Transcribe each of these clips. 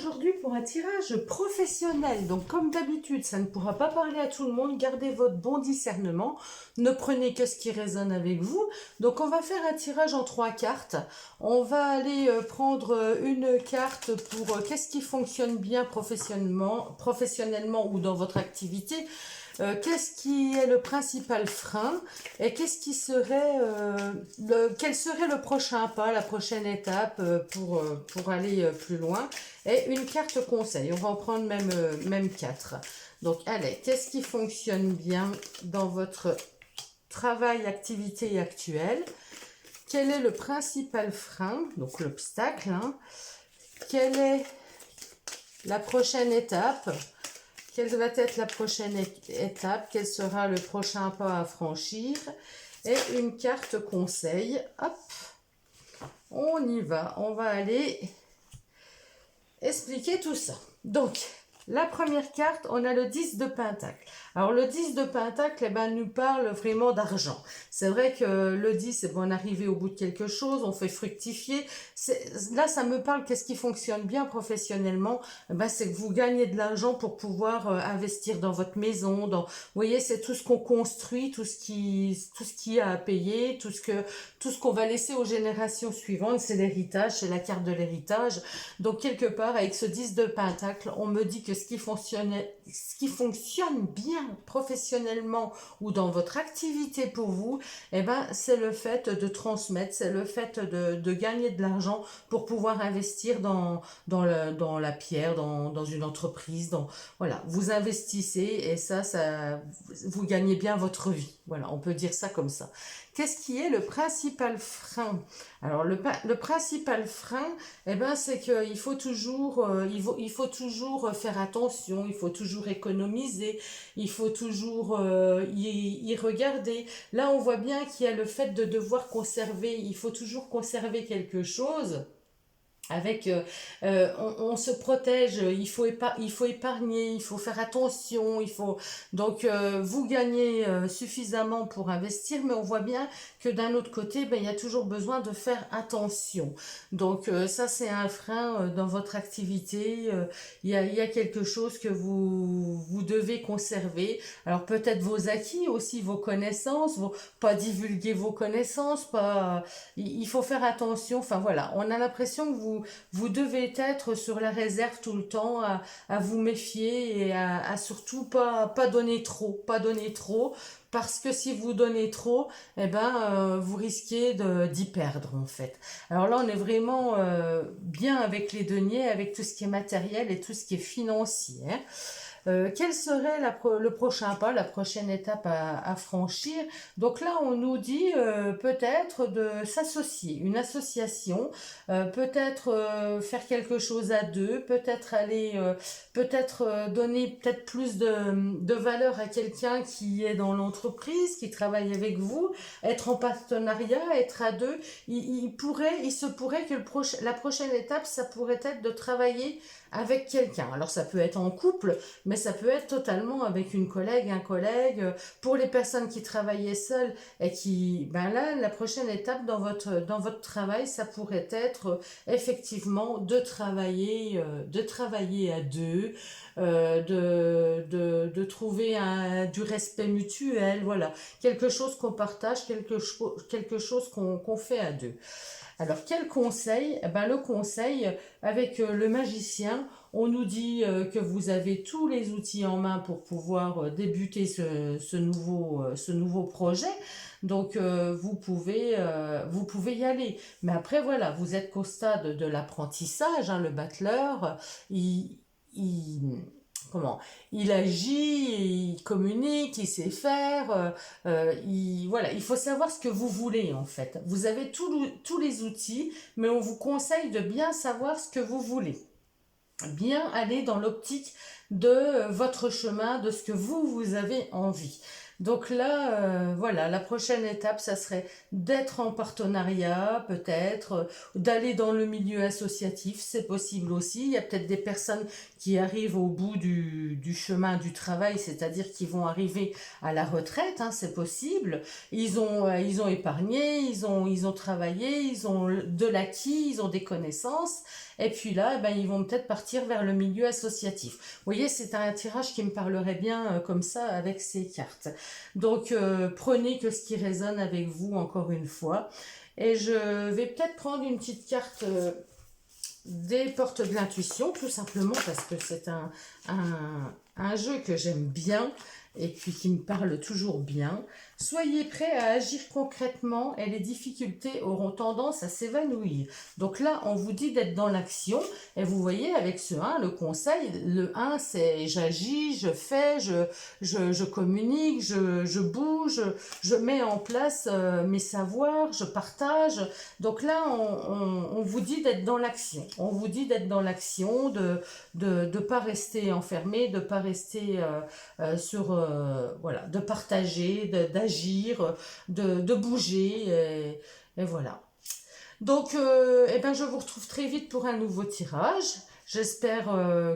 aujourd'hui pour un tirage professionnel. Donc comme d'habitude, ça ne pourra pas parler à tout le monde. Gardez votre bon discernement. Ne prenez que ce qui résonne avec vous. Donc on va faire un tirage en 3 cartes. On va aller prendre une carte pour qu'est-ce qui fonctionne bien professionnellement ou dans votre activité. Qu'est-ce qui est le principal frein et qu'est-ce qui serait quel serait le prochain pas, la prochaine étape pour aller plus loin, et une carte conseil. On va en prendre même 4. Donc allez, qu'est-ce qui fonctionne bien dans votre travail, activité actuelle? Quel est le principal frein, donc l'obstacle, hein? Quelle est la prochaine étape? Quelle va être la prochaine étape? Quel sera le prochain pas à franchir? Et une carte conseil. Hop, on y va. On va aller expliquer tout ça. Donc, la première carte, on a le 10 de Pentacle. Alors, le 10 de Pentacle, nous parle vraiment d'argent. C'est vrai que le 10, c'est bon, on arrive au bout de quelque chose, on fait fructifier. Là, ça me parle, qu'est-ce qui fonctionne bien professionnellement? C'est que vous gagnez de l'argent pour pouvoir investir dans votre maison. Vous voyez, c'est tout ce qu'on construit, tout ce qui a à payer, tout ce qu'on va laisser aux générations suivantes. C'est l'héritage, c'est la carte de l'héritage. Donc, quelque part, avec ce 10 de Pentacle, on me dit que ce qui fonctionne bien professionnellement ou dans votre activité pour vous, c'est le fait de transmettre, c'est le fait de gagner de l'argent pour pouvoir investir dans la pierre, dans une entreprise. Voilà, vous investissez et ça, vous gagnez bien votre vie. Voilà, on peut dire ça comme ça. Qu'est-ce qui est le principal frein? Alors, le principal frein, c'est qu'il faut toujours, il faut toujours faire attention, il faut toujours économiser, il faut toujours y regarder. Là, on voit bien qu'il y a le fait de devoir conserver, il faut toujours conserver quelque chose. Avec, on se protège, il faut épargner, il faut faire attention, donc vous gagnez suffisamment pour investir, mais on voit bien que d'un autre côté, il y a toujours besoin de faire attention. Donc ça, c'est un frein dans votre activité. Il y a quelque chose que vous devez conserver. Alors peut-être vos acquis aussi, vos connaissances, pas divulguer vos connaissances, il faut faire attention. Enfin voilà, on a l'impression que vous devez être sur la réserve tout le temps, à vous méfier et à surtout pas donner trop, parce que si vous donnez trop, vous risquez d'y perdre en fait. Alors là, on est vraiment bien avec les deniers, avec tout ce qui est matériel et tout ce qui est financier, hein. Quel serait le prochain pas, la prochaine étape à franchir? Donc là, on nous dit peut-être de s'associer, une association, peut-être faire quelque chose à deux, peut-être donner peut-être plus de valeur à quelqu'un qui est dans l'entreprise, qui travaille avec vous, être en partenariat, être à deux. Il se pourrait que la prochaine étape, ça pourrait être de travailler avec quelqu'un. Alors ça peut être en couple, mais ça peut être totalement avec une collègue, un collègue. Pour les personnes qui travaillaient seules et qui, là, la prochaine étape dans votre travail, ça pourrait être effectivement de travailler à deux, de trouver du respect mutuel, voilà, quelque chose qu'on partage, quelque chose qu'on fait à deux. Alors, quel conseil? Le conseil, avec le magicien, on nous dit que vous avez tous les outils en main pour pouvoir débuter ce nouveau projet. Donc, vous pouvez y aller. Mais après, voilà, vous êtes qu'au stade de l'apprentissage, hein, le battleur, il agit, il communique, il sait faire, voilà, il faut savoir ce que vous voulez en fait. Vous avez tous les outils, mais on vous conseille de bien savoir ce que vous voulez. Bien aller dans l'optique de votre chemin, de ce que vous avez envie. Donc là, voilà, la prochaine étape, ça serait d'être en partenariat, peut-être, d'aller dans le milieu associatif, c'est possible aussi. Il y a peut-être des personnes qui arrivent au bout du chemin du travail, c'est-à-dire qui vont arriver à la retraite, hein, c'est possible. Ils ont épargné, ils ont travaillé, ils ont de l'acquis, ils ont des connaissances. Et puis là, eh ben, ils vont peut-être partir vers le milieu associatif. Vous voyez, c'est un tirage qui me parlerait bien comme ça avec ces cartes. Donc, prenez que ce qui résonne avec vous, encore une fois. Et je vais peut-être prendre une petite carte des portes de l'intuition, tout simplement parce que c'est un jeu que j'aime bien et puis qui me parle toujours bien. Soyez prêts à agir concrètement et les difficultés auront tendance à s'évanouir. Donc là, on vous dit d'être dans l'action et vous voyez avec ce 1, le conseil, le 1 c'est j'agis, je fais, je communique, je bouge, je mets en place mes savoirs, je partage. Donc là, on vous dit d'être dans l'action. On vous dit d'être dans l'action, de pas rester enfermé, de pas rester voilà, de partager, d'agir, de bouger, et voilà. Donc, eh ben, je vous retrouve très vite pour un nouveau tirage. J'espère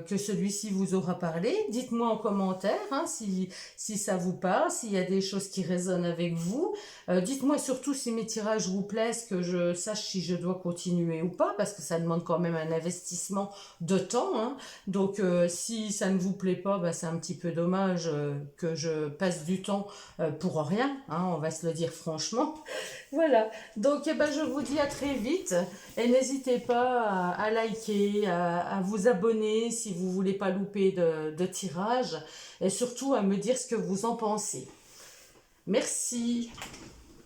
que celui-ci vous aura parlé. Dites-moi en commentaire hein, si ça vous parle, s'il y a des choses qui résonnent avec vous. Dites-moi surtout si mes tirages vous plaisent, que je sache si je dois continuer ou pas, parce que ça demande quand même un investissement de temps. Hein. Donc, si ça ne vous plaît pas, bah, c'est un petit peu dommage que je passe du temps pour rien. Hein, on va se le dire franchement. Voilà, donc eh ben, je vous dis à très vite et n'hésitez pas à liker, à vous abonner si vous voulez pas louper de tirage et surtout à me dire ce que vous en pensez. Merci.